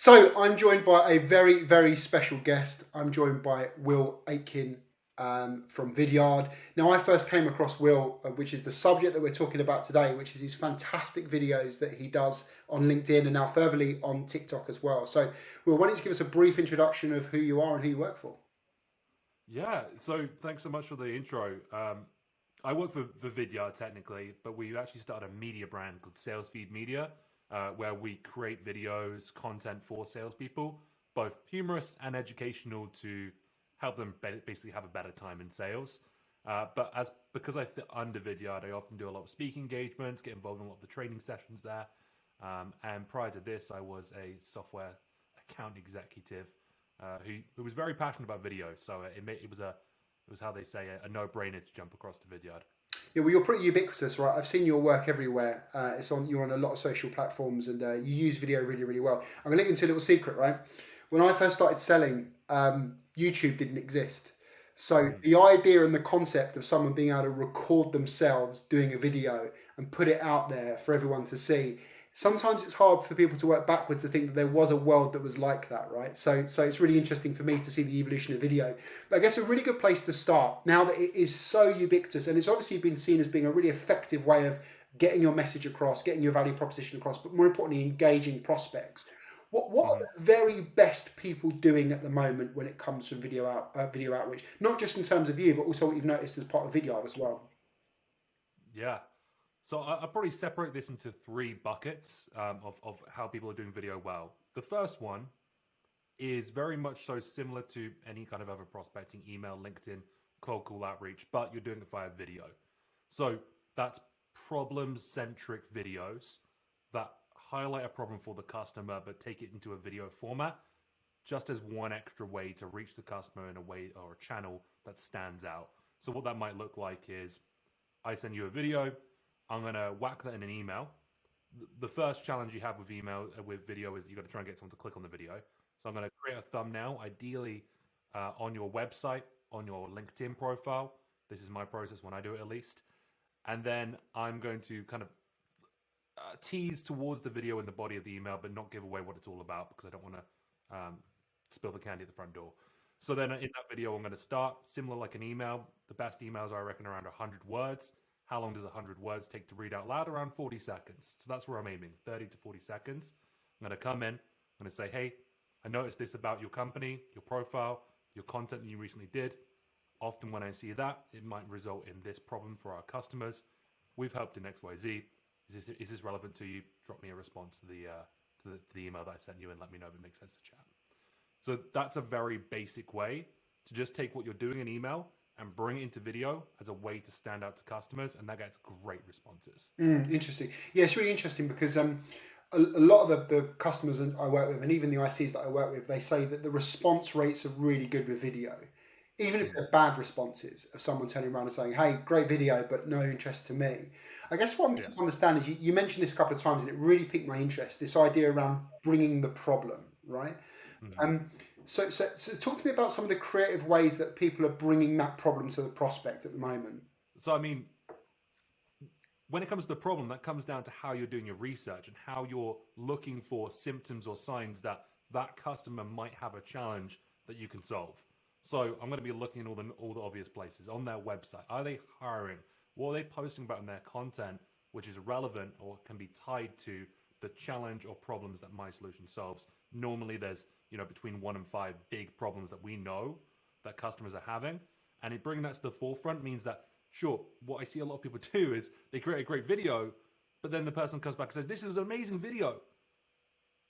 So I'm joined by a very, very special guest. I'm joined by Will Aitken from Vidyard. Now, I first came across Will, which is the subject that we're talking about today, which is his fantastic videos that he does on LinkedIn and now furtherly on TikTok as well. So, Will, why don't you give us a brief introduction of who you are and who you work for? Yeah, so thanks so much for the intro. I work for Vidyard technically, but we actually started a media brand called Salesfeed Media, where we create videos, content for salespeople, both humorous and educational to help them basically have a better time in sales. But as because I fit under Vidyard, I often do a lot of speaking engagements, get involved in a lot of the training sessions there. And prior to this, I was a software account executive who was very passionate about video. So it was how they say a no-brainer to jump across to Vidyard. Yeah, well, you're pretty ubiquitous, right? I've seen your work everywhere. You're on a lot of social platforms, and you use video really, really well. I'm gonna let you into a little secret, right? When I first started selling, YouTube didn't exist. So Mm. the idea and the concept of someone being able to record themselves doing a video and put it out there for everyone to see, sometimes it's hard for people to work backwards to think that there was a world that was like that, right? So it's really interesting for me to see the evolution of video. But I guess a really good place to start now that it is so ubiquitous and it's obviously been seen as being a really effective way of getting your message across, getting your value proposition across, but more importantly, engaging prospects. What are Mhm. the very best people doing at the moment when it comes to video outreach? Not just in terms of you, but also what you've noticed as part of Vidyard as well. Yeah. So I'll probably separate this into three buckets of how people are doing video well. The first one is very much so similar to any kind of other prospecting, email, LinkedIn, cold call outreach, but you're doing it via video. So that's problem centric videos that highlight a problem for the customer but take it into a video format just as one extra way to reach the customer in a way or a channel that stands out. So what that might look like is I send you a video, I'm gonna whack that in an email. The first challenge you have with email with video is you got to try and get someone to click on the video. So I'm going to create a thumbnail, ideally on your website, on your LinkedIn profile. This is my process when I do it at least. And then I'm going to kind of tease towards the video in the body of the email, but not give away what it's all about because I don't want to spill the candy at the front door. So then in that video, I'm going to start similar like an email. The best emails are, I reckon, around 100 words. How long does 100 words take to read out loud? Around 40 seconds. So that's where I'm aiming, 30 to 40 seconds. I'm going to come in, I'm going to say, hey, I noticed this about your company, your profile, your content that you recently did. Often when I see that, it might result in this problem for our customers. We've helped in XYZ. Is this relevant to you? Drop me a response to the email that I sent you and let me know if it makes sense to chat. So that's a very basic way to just take what you're doing in email and bring it into video as a way to stand out to customers, and that gets great responses. Interesting. Yeah, it's really interesting because a lot of the customers I work with, and even the ICs that I work with, they say that the response rates are really good with video. Even if Mm. they're bad responses of someone turning around and saying, hey, great video, but no interest to me. I guess what I'm keen Yeah. to understand is you mentioned this a couple of times and it really piqued my interest, this idea around bringing the problem, right? Mhm. Um, so talk to me about some of the creative ways that people are bringing that problem to the prospect at the moment. So, I mean, when it comes to the problem, that comes down to how you're doing your research and how you're looking for symptoms or signs that that customer might have a challenge that you can solve. So I'm going to be looking at all the obvious places on their website. Are they hiring? What are they posting about in their content, which is relevant or can be tied to the challenge or problems that my solution solves? Normally, there's between 1 and 5 big problems that we know that customers are having, and bringing that to the forefront means that sure, what I see a lot of people do is they create a great video, but then the person comes back and says, "This is an amazing video.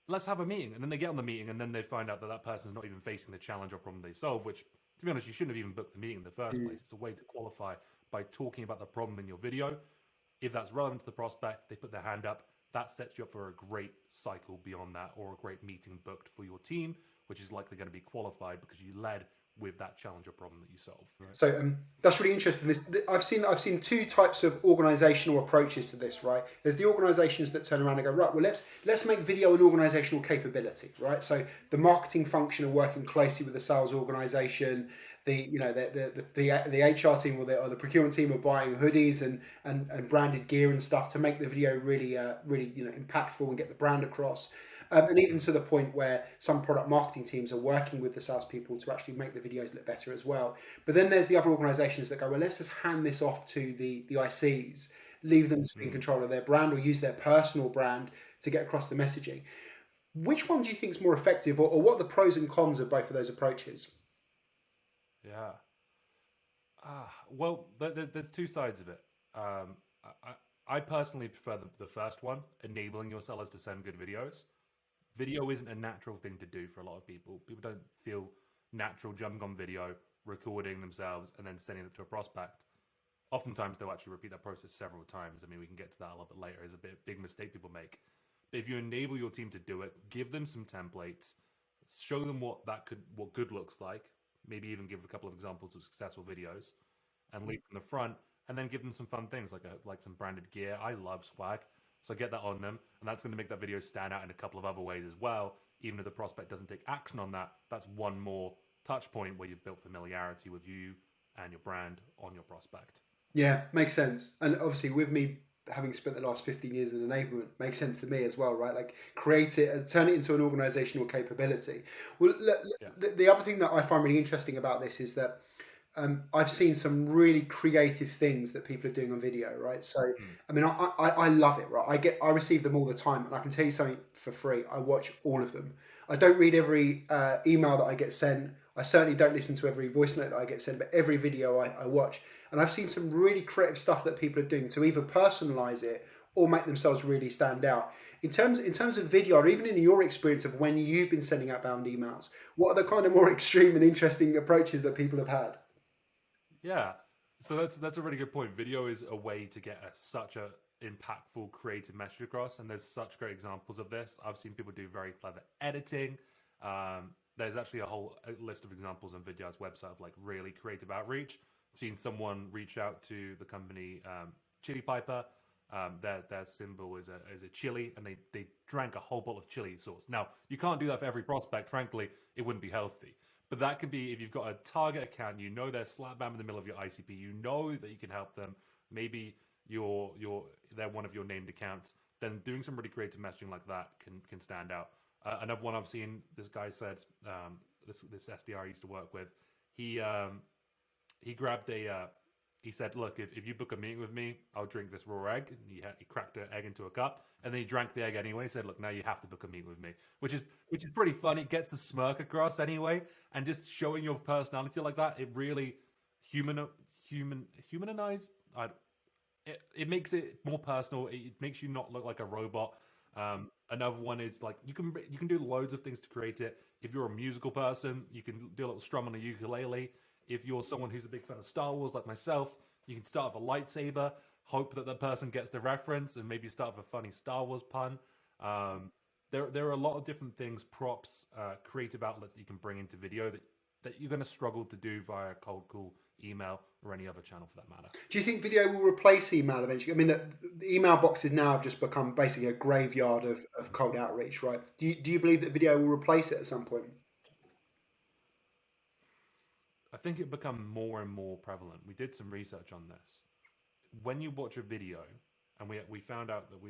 Let's have a meeting." And then they get on the meeting, and then they find out that that person's not even facing the challenge or problem they solve. Which, to be honest, you shouldn't have even booked the meeting in the first place. It's a way to qualify by talking about the problem in your video. If that's relevant to the prospect, they put their hand up. That sets you up for a great cycle beyond that, or a great meeting booked for your team, which is likely going to be qualified because you led with that challenge or problem that you solve. Right. So that's really interesting. I've seen two types of organizational approaches to this. Right, there's the organizations that turn around and go, right, well let's make video an organizational capability. Right, so the marketing function are working closely with the sales organization. The HR team or the procurement team are buying hoodies and branded gear and stuff to make the video really impactful and get the brand across. And even to the point where some product marketing teams are working with the salespeople to actually make the videos look better as well. But then there's the other organizations that go, well, let's just hand this off to the ICs, leave them to be in Mm. control of their brand or use their personal brand to get across the messaging. Which one do you think is more effective, or what are the pros and cons of both of those approaches? Yeah. Well, there's two sides of it. I personally prefer the first one, enabling your sellers to send good videos. Video isn't a natural thing to do for a lot of people. People don't feel natural jumping on video, recording themselves, and then sending it to a prospect. Oftentimes, they'll actually repeat that process several times. I mean, we can get to that a little bit later. It's a big mistake people make. But if you enable your team to do it, give them some templates, show them what good looks like, maybe even give a couple of examples of successful videos, and lead from the front, and then give them some fun things like some branded gear. I love swag, so get that on them, and that's going to make that video stand out in a couple of other ways as well. Even if the prospect doesn't take action on that, that's one more touch point where you've built familiarity with you and your brand on your prospect. Yeah, makes sense. And obviously, with me having spent the last 15 years in enablement, makes sense to me as well, right? Like create it, turn it into an organizational capability. Well, Yeah. the other thing that I find really interesting about this is that I've seen some really creative things that people are doing on video, right? So, Mm. I mean, I love it, right? I receive them all the time, and I can tell you something for free. I watch all of them. I don't read every email that I get sent. I certainly don't listen to every voice note that I get sent, but every video I watch. And I've seen some really creative stuff that people are doing to either personalize it or make themselves really stand out. In terms of video, or even in your experience of when you've been sending outbound emails, what are the kind of more extreme and interesting approaches that people have had? Yeah. So that's a really good point. Video is a way to get such a impactful creative message across, and there's such great examples of this. I've seen people do very clever editing. There's actually a whole list of examples on Vidya's website of like really creative outreach. I've seen someone reach out to the company Chili Piper. Their symbol is a chili, and they drank a whole bottle of chili sauce. Now you can't do that for every prospect. Frankly, it wouldn't be healthy. But that could be if you've got a target account, you know they're slap bam in the middle of your ICP, you know that you can help them. Maybe they're one of your named accounts. Then doing some really creative messaging like that can stand out. Another one I've seen. This guy said this SDR I used to work with. He he grabbed he said, "Look, if you book a meeting with me, I'll drink this raw egg." And he cracked an egg into a cup, and then he drank the egg anyway. He said, "Look, now you have to book a meeting with me," which is pretty funny. It gets the smirk across anyway, and just showing your personality like that, it really humanize. It makes it more personal. It makes you not look like a robot. Another one is like you can do loads of things to create it. If you're a musical person, you can do a little strum on a ukulele. If you're someone who's a big fan of Star Wars like myself, you can start with a lightsaber, hope that the person gets the reference, and maybe start with a funny Star Wars pun. There are a lot of different things, props, creative outlets that you can bring into video that you're going to struggle to do via cold call, email, or any other channel for that matter. Do you think video will replace email eventually? I mean, the email boxes now have just become basically a graveyard of cold outreach, right? Do you believe that video will replace it at some point? I think it become more and more prevalent. We did some research on this. When you watch a video, and we found out that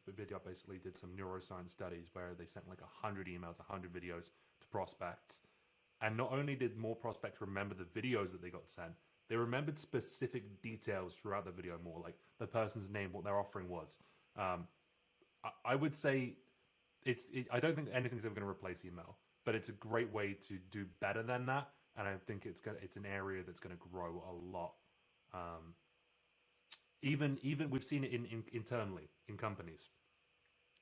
the video basically did some neuroscience studies where they sent like 100 emails, 100 videos to prospects, and not only did more prospects remember the videos that they got sent, they remembered specific details throughout the video more, like the person's name, what their offering was. I would say I don't think anything's ever going to replace email, but it's a great way to do better than that, and I think it's an area that's going to grow a lot. Um, even we've seen it internally in companies,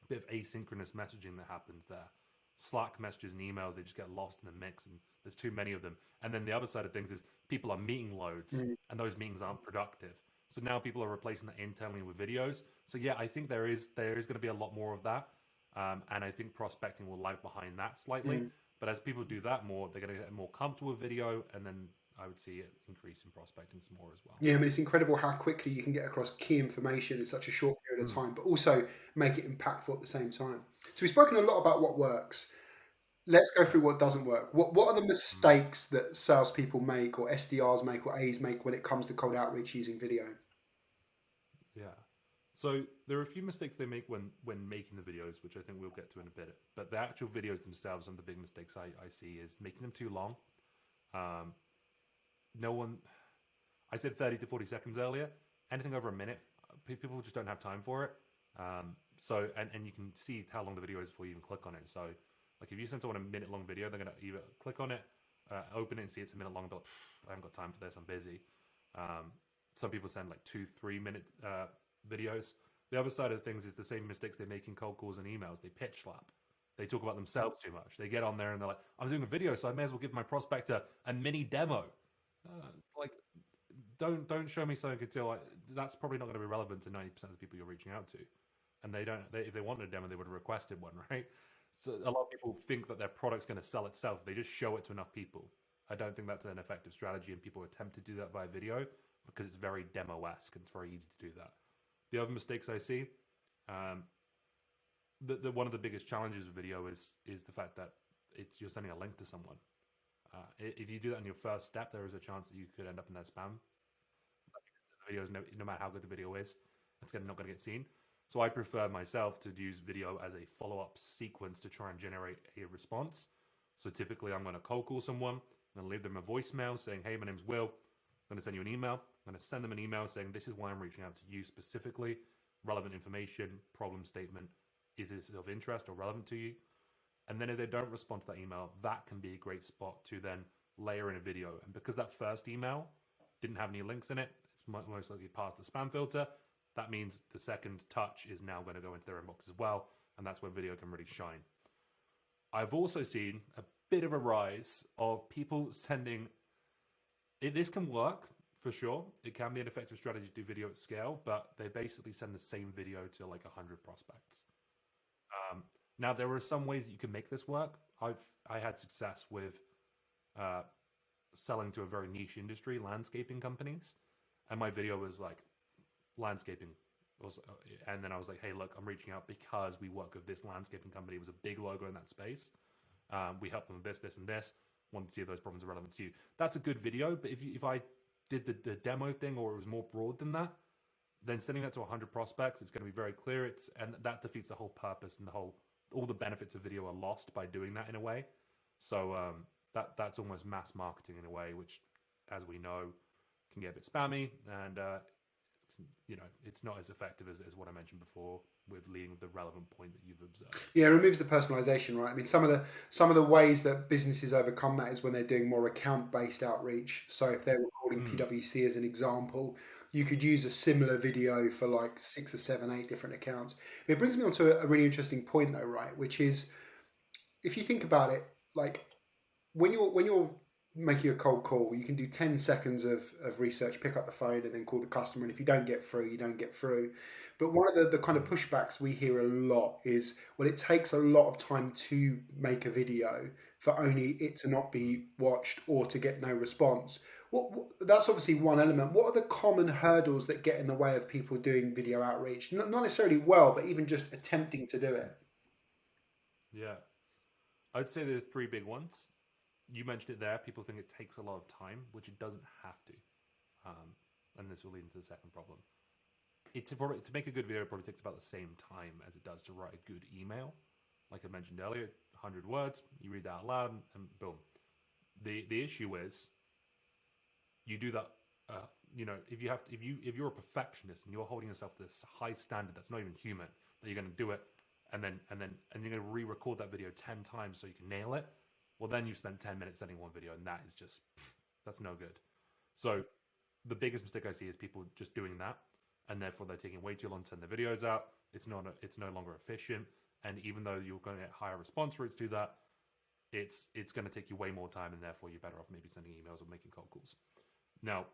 a bit of asynchronous messaging that happens there. Slack messages and emails, they just get lost in the mix, and there's too many of them. And then the other side of things is people are meeting loads, and those meetings aren't productive. So now people are replacing that internally with videos. So yeah, I think there is going to be a lot more of that, and I think prospecting will lag behind that slightly. Mm. But as people do that more, they're going to get more comfortable with video, and then I would see it increase in prospecting some more as well. Yeah, I mean, it's incredible how quickly you can get across key information in such a short period of Mm. time, but also make it impactful at the same time. So we've spoken a lot about what works. Let's go through what doesn't work. What are the Mm. mistakes that salespeople make, or SDRs make, or A's make when it comes to cold outreach using video? Yeah. So there are a few mistakes they make when making the videos, which I think we'll get to in a bit. But the actual videos themselves, and the big mistakes I see is making them too long. Um, no one, I said 30 to 40 seconds earlier. Anything over a minute, people just don't have time for it. And you can see how long the video is before you even click on it. So, like if you send someone a minute long video, they're gonna either click on it, open it, and see it's a minute long, but like, I haven't got time for this. I'm busy. Some people send like 2-3 minute videos. The other side of things is the same mistakes they make in cold calls and emails. They pitch slap. They talk about themselves too much. They get on there and they're like, "I'm doing a video, so I may as well give my prospect a mini demo." Like, don't show me something until that's probably not going to be relevant to 90% of the people you're reaching out to, and they don't. If they wanted a demo, they would have requested one, right? So a lot of people think that their product's going to sell itself. They just show it to enough people. I don't think that's an effective strategy, and people attempt to do that via video because it's very demo-esque and it's very easy to do that. The other mistakes I see, um, one of the biggest challenges with video is the fact that you're sending a link to someone. If you do that in your first step, there is a chance that you could end up in their spam. The videos, no matter how good the video is, it's not going to get seen. So I prefer myself to use video as a follow-up sequence to try and generate a response. So typically I'm going to cold call someone, I'm going to leave them a voicemail saying, "Hey, my name's Will. I'm going to send you an email." I'm going to send them an email saying, "This is why I'm reaching out to you specifically. Relevant information, problem statement. Is this of interest or relevant to you?" And then if they don't respond to that email, that can be a great spot to then layer in a video. And because that first email didn't have any links in it, it's most likely past the spam filter. That means the second touch is now going to go into their inbox as well. And that's where video can really shine. I've also seen a bit of a rise of people sending. This can work for sure. It can be an effective strategy to do video at scale, but they basically send the same video to like 100 prospects. Now there are some ways that you can make this work. I had success with selling to a very niche industry, landscaping companies, and my video was like landscaping. And then I was like, "Hey, look, I'm reaching out because we work with this landscaping company. It was a big logo in that space. We help them with this, this, and this. Want to see if those problems are relevant to you." That's a good video, but if I did the demo thing, or it was more broad than that, then sending that to 100 prospects, it's going to be very clear. And that defeats the whole purpose, and all the benefits of video are lost by doing that in a way. So that's almost mass marketing in a way, which, as we know, can get a bit spammy, and it's not as effective as what I mentioned before with leading with the relevant point that you've observed. Yeah, it removes the personalization, right? I mean, some of the ways that businesses overcome that is when they're doing more account-based outreach. So if they're recording PwC as an example, you could use a similar video for like 6 or 7, 8 different accounts. It brings me on to a really interesting point though, right? Which is, if you think about it, like when you're making a cold call, you can do 10 seconds of research, pick up the phone and then call the customer. And if you don't get through, you don't get through. But one of the kind of pushbacks we hear a lot is, well, it takes a lot of time to make a video for only it to not be watched or to get no response. That's obviously one element. What are the common hurdles that get in the way of people doing video outreach? Not necessarily well, but even just attempting to do it. Yeah. I'd say there's 3 big ones. You mentioned it there. People think it takes a lot of time, which it doesn't have to. And this will lead into the second problem. To make a good video, it probably takes about the same time as it does to write a good email. Like I mentioned earlier, 100 words, you read that out loud, and boom. The issue is, you do that. If you're a perfectionist and you're holding yourself to this high standard that's not even human, that you're going to do it, and you're going to re-record that video 10 times so you can nail it. Well, then you spend 10 minutes sending one video, and that is just, that's no good. So the biggest mistake I see is people just doing that, and therefore they're taking way too long to send the videos out. It's no longer efficient, and even though you're going to get higher response rates to that, it's going to take you way more time, and therefore you're better off maybe sending emails or making cold calls. Now,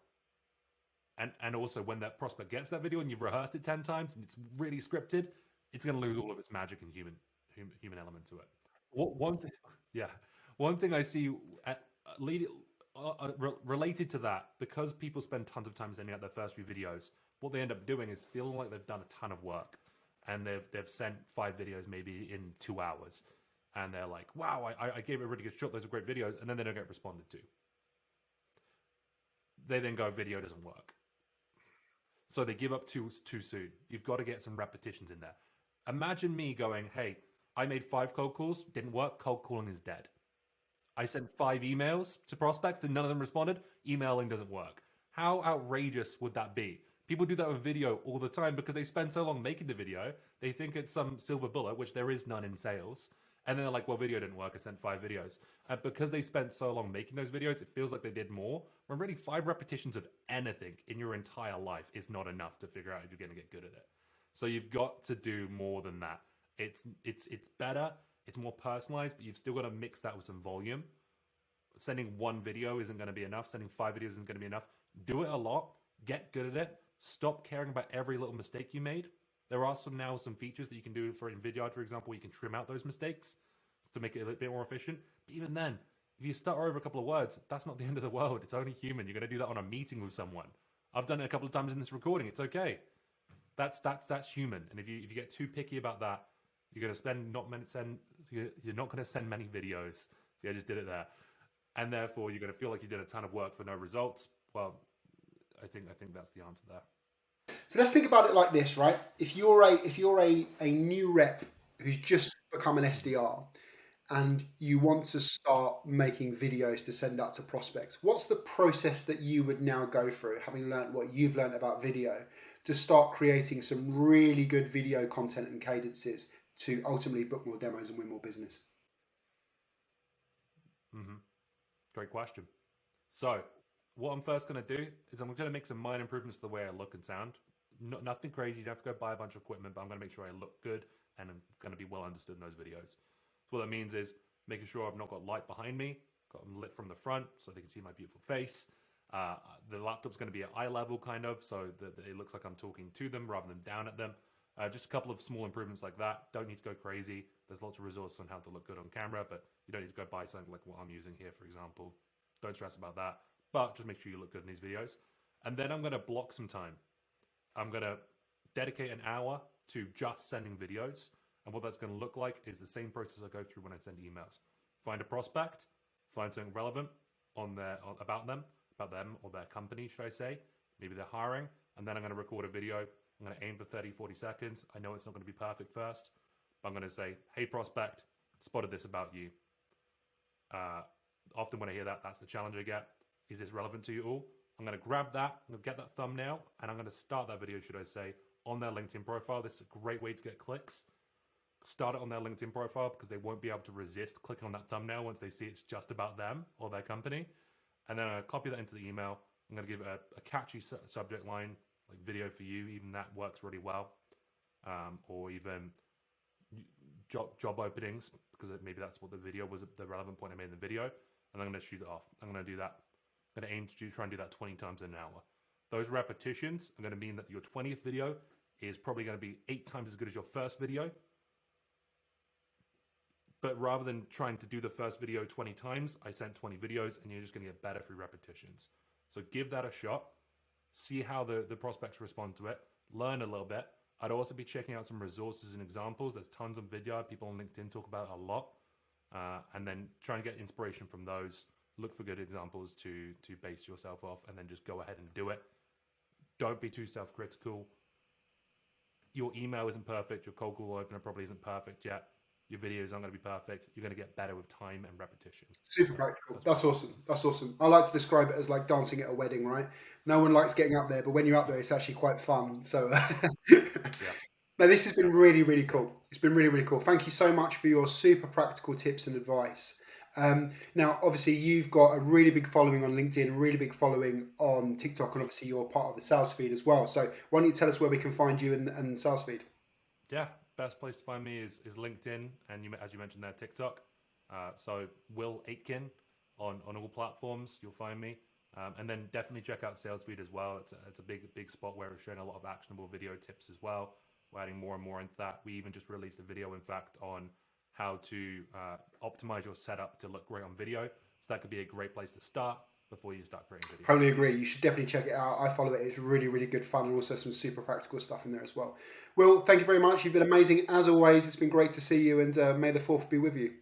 and also when that prospect gets that video and you've rehearsed it 10 times and it's really scripted, it's going to lose all of its magic and human element to it. One thing, yeah. One thing I see related to that, because people spend tons of time sending out their first few videos, what they end up doing is feeling like they've done a ton of work, and they've sent 5 videos maybe in 2 hours, and they're like, "Wow, I gave it a really good shot. Those are great videos," and then they don't get responded to. They then go, "Video doesn't work." So they give up too soon. You've got to get some repetitions in there. Imagine me going, hey, I made 5 cold calls, didn't work, cold calling is dead. I sent 5 emails to prospects, then none of them responded, emailing doesn't work. How outrageous would that be? People do that with video all the time because they spend so long making the video, they think it's some silver bullet, which there is none in sales. And then they're like, well, video didn't work, I sent 5 videos. And because they spent so long making those videos, it feels like they did more. When really 5 repetitions of anything in your entire life is not enough to figure out if you're going to get good at it. So you've got to do more than that. It's better, it's more personalized, but you've still got to mix that with some volume. Sending 1 video isn't going to be enough. Sending 5 videos isn't going to be enough. Do it a lot. Get good at it. Stop caring about every little mistake you made. There are some features that you can do in Vidyard, for example, where you can trim out those mistakes to make it a little bit more efficient. But even then, if you stutter over a couple of words, that's not the end of the world. It's only human. You're going to do that on a meeting with someone. I've done it a couple of times in this recording. It's okay. That's human. And if you get too picky about that, you're going to you're not going to send many videos. See, I just did it there. And therefore, you're going to feel like you did a ton of work for no results. Well, I think that's the answer there. So let's think about it like this, right? If you're a new rep who's just become an SDR and you want to start making videos to send out to prospects, what's the process that you would now go through, having learned what you've learned about video, to start creating some really good video content and cadences to ultimately book more demos and win more business? Great question. So what I'm first going to do is I'm going to make some minor improvements to the way I look and sound. Nothing crazy. You don't have to go buy a bunch of equipment, but I'm going to make sure I look good and I'm going to be well understood in those videos. So what that means is making sure I've not got light behind me, got them lit from the front so they can see my beautiful face. The laptop's going to be at eye level kind of, so that it looks like I'm talking to them rather than down at them. Just a couple of small improvements like that. Don't need to go crazy. There's lots of resources on how to look good on camera, but you don't need to go buy something like what I'm using here, for example. Don't stress about that, but just make sure you look good in these videos. And then I'm going to block some time. I'm going to dedicate an hour to just sending videos. And what that's going to look like is the same process I go through when I send emails. Find a prospect, find something relevant about them or their company, should I say. Maybe they're hiring. And then I'm going to record a video. I'm going to aim for 30, 40 seconds. I know it's not going to be perfect first, but I'm going to say, hey, prospect, spotted this about you. Often when I hear that, that's the challenge I get. Is this relevant to you all? I'm going to grab that, I'm going to get that thumbnail, and I'm going to start that video, should I say, on their LinkedIn profile. This is a great way to get clicks. Start it on their LinkedIn profile because they won't be able to resist clicking on that thumbnail once they see it's just about them or their company. And then I'm going to copy that into the email. I'm going to give it a catchy subject line, like video for you. Even that works really well. Or even job openings, because maybe that's what the video was, the relevant point I made in the video. And I'm going to shoot it off. I'm going to do that. I'm going to aim to try and do that 20 times in an hour. Those repetitions are going to mean that your 20th video is probably going to be 8 times as good as your first video. But rather than trying to do the first video 20 times, I sent 20 videos and you're just going to get better through repetitions. So give that a shot. See how the prospects respond to it. Learn a little bit. I'd also be checking out some resources and examples. There's tons on Vidyard. People on LinkedIn talk about it a lot. And then try and get inspiration from those. Look for good examples to base yourself off, and then just go ahead and do it. Don't be too self-critical. Your email isn't perfect. Your cold call opener probably isn't perfect yet. Your videos aren't going to be perfect. You're going to get better with time and repetition. Super practical. That's awesome. That's awesome. I like to describe it as like dancing at a wedding, right? No one likes getting up there, but when you're up there, it's actually quite fun. So, Yeah. no, this has been really, really cool. It's been really, really cool. Thank you so much for your super practical tips and advice. Now, obviously, you've got a really big following on LinkedIn, a really big following on TikTok, and obviously you're part of the sales feed as well. So why don't you tell us where we can find you and sales feed? Yeah, best place to find me is LinkedIn, and as you mentioned there, TikTok. So Will Aitken on all platforms, you'll find me. And then definitely check out sales feed as well. It's a big spot where we're showing a lot of actionable video tips as well. We're adding more and more into that. We even just released a video, in fact, on how to optimize your setup to look great on video. So that could be a great place to start before you start creating videos. Totally agree. You should definitely check it out. I follow it. It's really, really good fun, and also some super practical stuff in there as well. Will, thank you very much. You've been amazing as always. It's been great to see you, and may the 4th be with you.